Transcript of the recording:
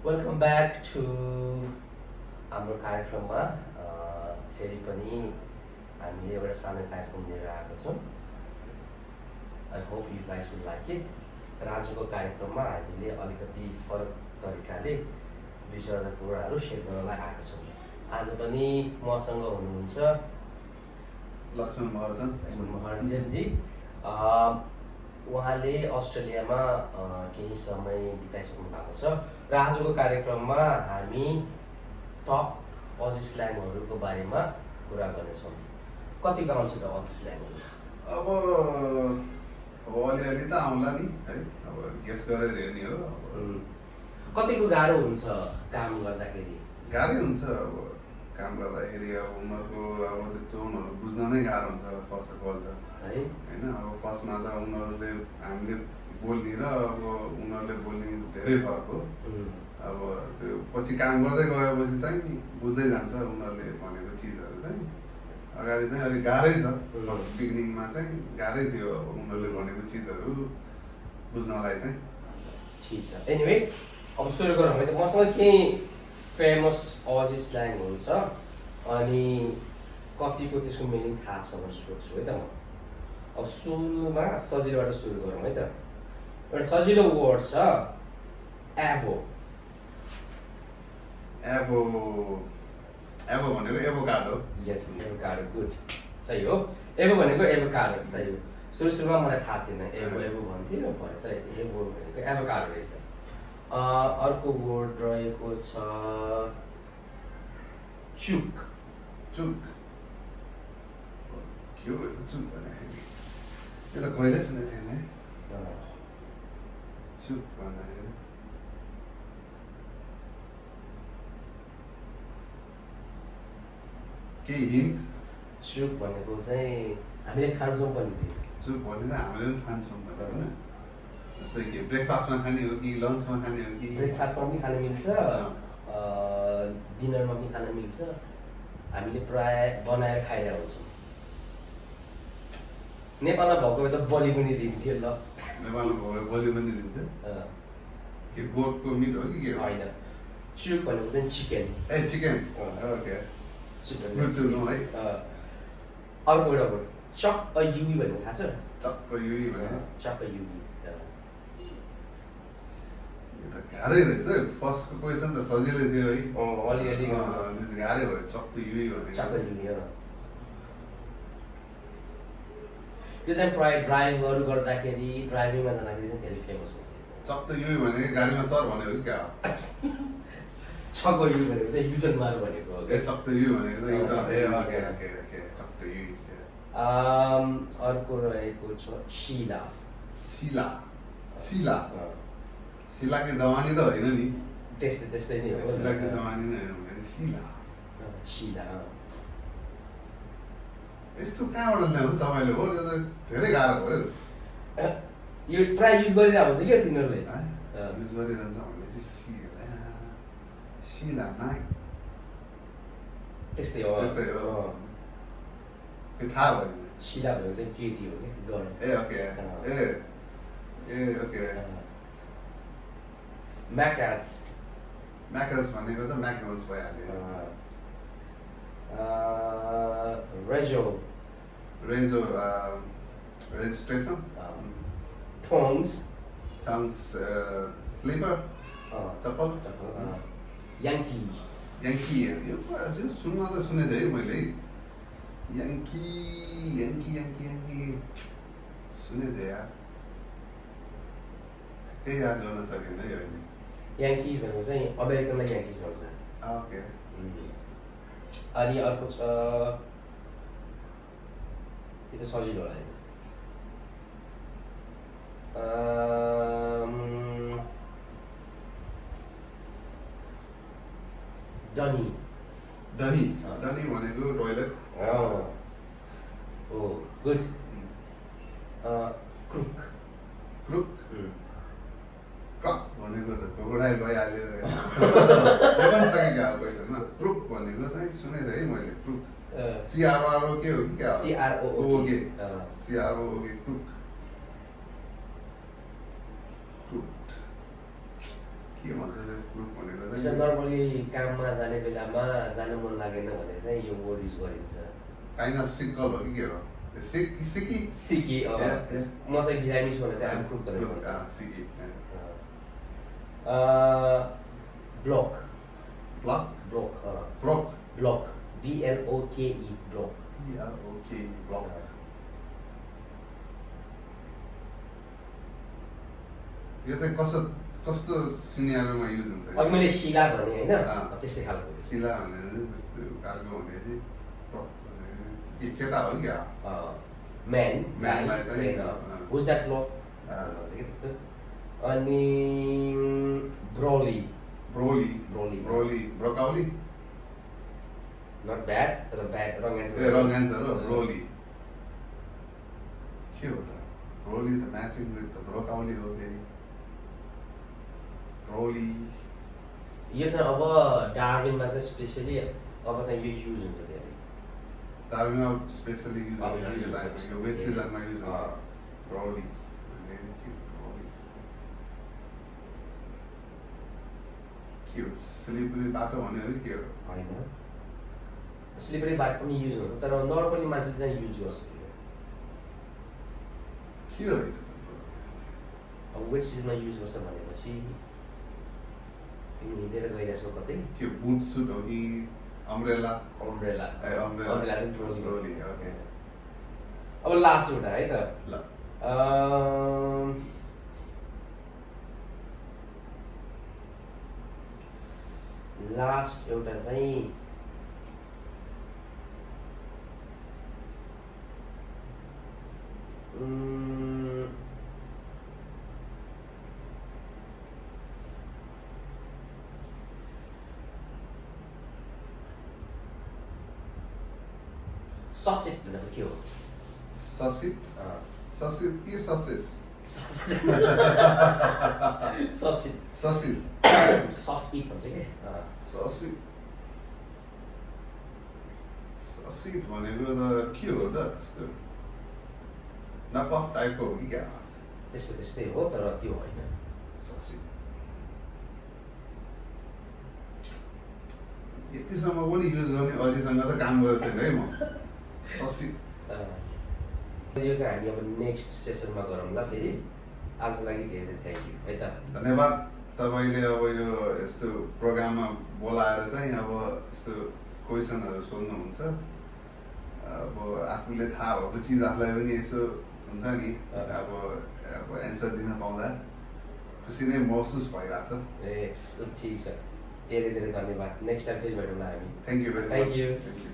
Welcome back to हाम्रो कार्यक्रममा फेरि पनि हामीले एउटा सानो कार्यक्रम लिएर आएको छौँ। I hope you guys will like it. र आजको कार्यक्रममा हामीले अलिकति फरक तरिकाले दुई चारवटा कुराहरू सेयर गर्नलाई आएको छौँ। आज पनि मसँग हुनुहुन्छ लक्ष्मण महर्जनजी। उहाँले अस्ट्रेलियामा केही समय बिताइसक्नु भएको छ र आजको कार्यक्रममा हामी टप अजी स्ल्याङहरूको बारेमा कुरा गर्नेछौँ। कतिको आउँछ त अजी स्ल्याङहरू? अब अलिअलि त आउला नि है, अब गेस गरेर हेर्ने हो। कतिको गाह्रो हुन्छ काम गर्दाखेरि? गाह्रै हुन्छ अब काम गर्दाखेरि, अब उनीहरूको अब त्यो टोनहरू बुझ्न नै गाह्रो हुन्छ फर्स्ट अफ अल त है होइन। अब फर्स्टमा त उनीहरूले हामीले बोल्ने र अब उनीहरूले बोल्ने धेरै फरक हो। अब त्यो पछि काम गर्दै गएपछि चाहिँ बुझ्दै जान्छ उनीहरूले भनेको चिजहरू चाहिँ। अगाडि चाहिँ अलिक गाह्रै छ, फर्स्ट बिगिनिङमा चाहिँ गाह्रै थियो अब उनीहरूले भनेको चिजहरू बुझ्नलाई चाहिँ। ठिक छ। एनिवे अब सुरु गरौँ है त। मसँग केही फेमस अजी स्ल्याङहरू छ अनि कतिको त्यसको मिनिङ थाहा छ भनेर सोध्छु है त म। अब सुरुमा सजिलोबाट सुरु गरौँ है त। एउटा सजिलो वर्ड छ एभो। एभो एभो भनेको एभोकाडो। यस, एभोकाडो, गुड, सही हो। एभो भनेको एभोकाडो, सही हो। सुरुमा मलाई थाहा थिएन, एभो एभो भन्थ्यो भयो त एभो भनेको एभोकाडो रहेछ। अर्को वर्ड रहेको छ चुक। चुक के हो चुक भन्दाखेरि? यो त कहिले सुनेको थिएन है, चुक भन्दाखेरि। केही हिन्ट? चुक भनेको चाहिँ हामीले खान्छौँ पनि थियो। चुक भनेर हामीले पनि खान्छौँ भनेर होइन। जस्तै कि ब्रेकफास्टमा खाने हो कि लन्चमा खाने हो कि? ब्रेकफास्टमा पनि खान मिल्छ, डिनरमा पनि खान मिल्छ। हामीले प्राय बनाएर खाइरहेको हुन्छौँ। नेपालमा भएको भए त बलि पनि दिन्थ्यो ल। नेपालमा भयो बलि पनि दिन्छ। के गोठको मिट हो कि के हो? होइन, चुक भनेको चाहिँ chicken. A chicken, okay. Good to know है। अर्को एउटा वर्ड चक अ युवी भनेको थाहा छ? चक्क युवी भने चक अ युवी। यो त गाह्रै रहेछ। फर्स्टको क्वेसन त सजिलै थियो है। अलिअलि गाह्रै भयो चक्क युवी भने। चक अ युवी हो। यो चाहिँ प्राय ड्राइभहरू गर्दाखेरि, ड्राइभिङमा जाँदाखेरि चाहिँ धेरै फेमस हुन्छ। चक्क युवी भनेको गाडीमा चर भनेको कि क्या हो? चक अ युवी भनेको चाहिँ युटर्न मार भनेको हो। ए चक्क युवी भनेको त एउटा ए ओके ओके ओके चक्क युवी। अर्को रहेको छ शिला। शिला शिला शिलाको जवानी त होइन नि? त्यस्तै त्यस्तै नै हो। शिलाको जवानी नै होइन भने शिला। शिला यस्तो कहाँबाट ल्याउनु तपाईँले? हो यो त धेरै गाह्रो भयो। यो प्राय युज गरिरहेको हुन्छ क्या तिनीहरूले। युज गरिरहन्छ भने चाहिँ शिला शिला नाइ त्यस्तै हो। त्यस्तै हो। यो थाहा भयो। शिला भनेको चाहिँ केटी हो कि गर्ल। ए ओके ए ए ओके। म्याकाज। म्याकल्स भनेको त म्याकडोनल्ड्स भइहाल्यो। रेजो। रेजो रेजिस्ट्रेसन। थोङ्स। थङ्स स्लिपर चप्पल। याङ्की। याङ्की यो सुन्न त सुनेको थिएँ है मैले। याङ्की याङ्की याङ्की याङ्की सुनेको थिएँ यार, केही याद गर्न सकेन है अहिले। याङ्किज भनेको चाहिँ अमेरिकनलाई याङ्किज भन्छ। ओके। अनि अर्को छ, यो त सजिलो होला। डनी। डनी डनी भनेको टोइलेट। ओ गुड। क्रुक। क्रुक क्रक भनेको त क्रोकोडाइल भइहाल्यो। क्वेसनमा क्रुक भनेको चाहिँ सुनेको थिएँ है मैले। क्रुक CRO के हो कि क्या? CROOK crook. के भन्छ त्यो प्रुफ भनेको चाहिँ चाहिँ नर्मली काममा जाने बेलामा जानु मन लागेन भने चाहिँ यो वर्ड युज गरिन्छ काइन्ड अफ सिक्कल हो कि के हो सिक्की सिकी Yeah. म चाहिँ बिरामी छु भने चाहिँ आम प्रुफ गरेर भन्छ सिकी block block block broke block BLOKE block okay block यो चाहिँ कस्तो कस्तो सिनेरियोमा युज हुन्छ अघि मैले शिला भने होइन अँ। त्यस्तै खालको सिला भनेर जस्तो कार्गो भनेपछि ब्रोक भनेपछि केटा हो क्या म्यान म्यानलाई चाहिँ, हुज द्याट ब्लक त्यस्तो अनि ब्रोली ब्रोली ब्रोली ब्रोली ब्रोकाउली नट ब्याड तर bad wrong a answer wrong answer हो ब्रोली के हो त ब्रोली त म्याचिङ विथ द ब्रोकाउली हो फेरि ब्रोली यो चाहिँ अब डार्विनमा चाहिँ स्पेसली अब चाहिँ यो युज हुन्छ धेरै दार्जिलिङमा स्पेसली युज अब use हुन्छ हुन्छ त्यसको वेस्ट धेरै। सिजनमा युज हुन्छ अँ। ब्रोली के हो स्लिपरी बाटो भन्यो कि के हो होइन स्लिपरी बाटो पनि युज हुन्छ तर नर्मली मान्छेले चाहिँ युज गर्छ यो। के हो रहेछ त? अब वेट सिजनमा युज गर्छ भनेपछि तिमी हिँडेर गइरहेछौ कतै के बुट सुट हो कि अम्ब्रेला अम्ब्रेला ए अम्ब्रेला अम्ब्रेला चाहिँ ट्रोली ट्रोली ओके अब लास्ट एउटा है त ल लास्ट एउटा चाहिँ ससेट भनेको के हो ससित ससित के ससेस ससेट ससिस सस्टिक भन्छ कि ससित ससित भनेको त के हो त त्यस्तो नकअफ टाइपको हो कि क्या त्यस्तै त्यस्तै हो तर त्यो होइन ससित यतिसम्म पनि युज गर्ने अझैसँग त काम गरेको छैन है म ससित यो चाहिँ हामी अब नेक्स्ट सेसनमा गरौँला फेरि आजको लागि धेरै धेरै थ्याङ्क यू है त धन्यवाद तपाईँले अब यो यस्तो प्रोग्राममा बोलाएर चाहिँ अब यस्तो क्वेसनहरू सोध्नुहुन्छ अब आफूले थाहा भएको चिज आफूलाई पनि यसो हुन्छ नि अब एन्सर दिन पाउँदा खुसी नै महसुस भइरहेको छ ए ल ठिक छ धेरै धेरै धन्यवाद नेक्स्ट टाइम फेरि भेटौँला हामी thank you very Thank much you. Thank you